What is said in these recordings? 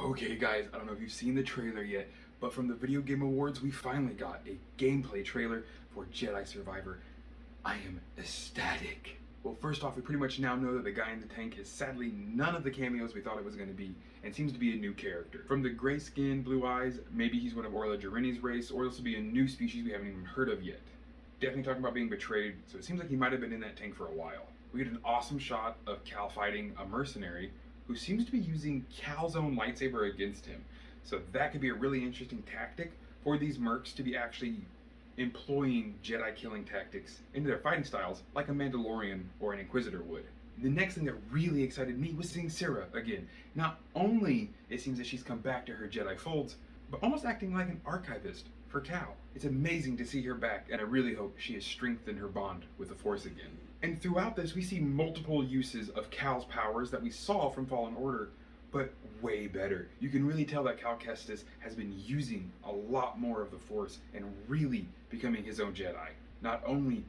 Okay guys, I don't know if you've seen the trailer yet, but from the Video Game Awards, we finally got a gameplay trailer for Jedi Survivor. I am ecstatic. Well, first off, we pretty much now know that the guy in the tank is sadly none of the cameos we thought it was going to be, and seems to be a new character. From the gray skin, blue eyes, maybe he's one of Orla Jarini's race, or this will be a new species we haven't even heard of yet. Definitely talking about being betrayed, so it seems like he might have been in that tank for a while. We get an awesome shot of Cal fighting a mercenary who seems to be using Cal's own lightsaber against him. So that could be a really interesting tactic for these mercs to be actually employing Jedi killing tactics into their fighting styles like a Mandalorian or an Inquisitor would. The next thing that really excited me was seeing Syrah again. Not only it seems that she's come back to her Jedi folds, but almost acting like an archivist for Cal. It's amazing to see her back, and I really hope she has strengthened her bond with the Force again. And throughout this, we see multiple uses of Cal's powers that we saw from Fallen Order, but way better. You can really tell that Cal Cestis has been using a lot more of the Force and really becoming his own Jedi. Not only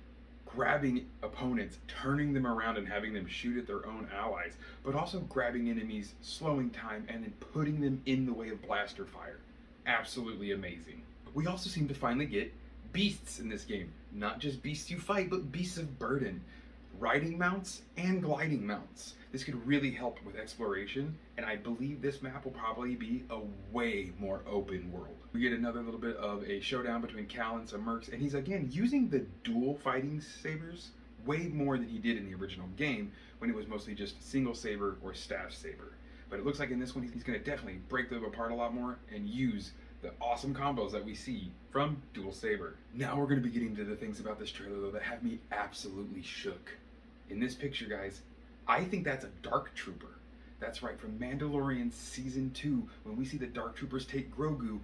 grabbing opponents, turning them around and having them shoot at their own allies, but also grabbing enemies, slowing time, and then putting them in the way of blaster fire. Absolutely amazing. We also seem to finally get beasts in this game. Not just beasts you fight, but beasts of burden. Riding mounts and gliding mounts. This could really help with exploration, and I believe this map will probably be a way more open world. We get another little bit of a showdown between Cal and some mercs, and he's again using the dual fighting sabers way more than he did in the original game, when it was mostly just single saber or staff saber. But it looks like in this one he's going to definitely break them apart a lot more and use the awesome combos that we see from dual saber. Now we're going to be getting to the things about this trailer though that have me absolutely shook. In this picture, guys, I think that's a Dark Trooper. That's right, from Mandalorian Season 2, when we see the Dark Troopers take Grogu,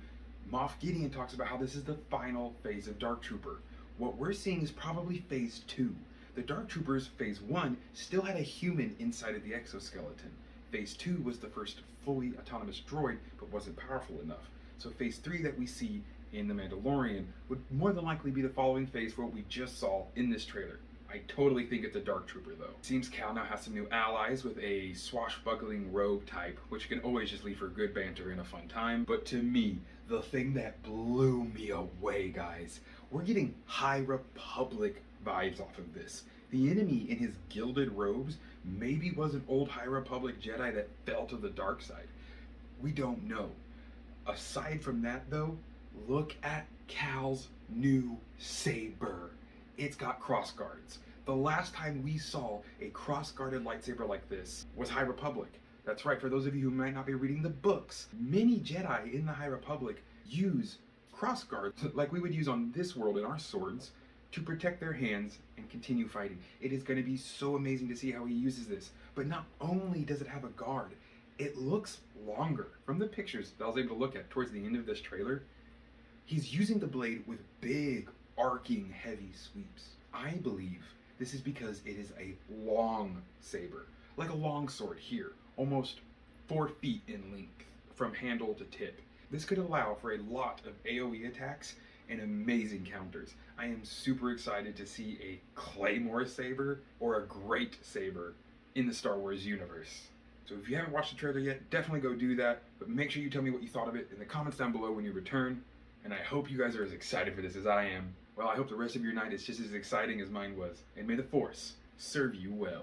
Moff Gideon talks about how this is the final phase of Dark Trooper. What we're seeing is probably Phase 2. The Dark Troopers, Phase 1, still had a human inside of the exoskeleton. Phase 2 was the first fully autonomous droid, but wasn't powerful enough. So Phase 3 that we see in The Mandalorian would more than likely be the following phase for what we just saw in this trailer. I totally think it's a Dark Trooper though. Seems Cal now has some new allies with a swashbuckling rogue type, which can always just leave for good banter and a fun time. But to me, the thing that blew me away, guys, we're getting High Republic vibes off of this. The enemy in his gilded robes maybe was an old High Republic Jedi that fell to the dark side. We don't know. Aside from that though, look at Cal's new saber. It's got cross guards. The last time we saw a cross-guarded lightsaber like this was High Republic. That's right, for those of you who might not be reading the books, many Jedi in the High Republic use cross guards like we would use on this world in our swords to protect their hands and continue fighting. It is going to be so amazing to see how he uses this. But not only does it have a guard, it looks longer. From the pictures that I was able to look at towards the end of this trailer, he's using the blade with big, arcing, heavy sweeps. I believe this is because it is a long saber, like a long sword here, almost 4 feet in length from handle to tip. This could allow for a lot of AoE attacks and amazing counters. I am super excited to see a Claymore saber or a great saber in the Star Wars universe. So if you haven't watched the trailer yet, definitely go do that, but make sure you tell me what you thought of it in the comments down below when you return, and I hope you guys are as excited for this as I am. Well, I hope the rest of your night is just as exciting as mine was, and may the Force serve you well.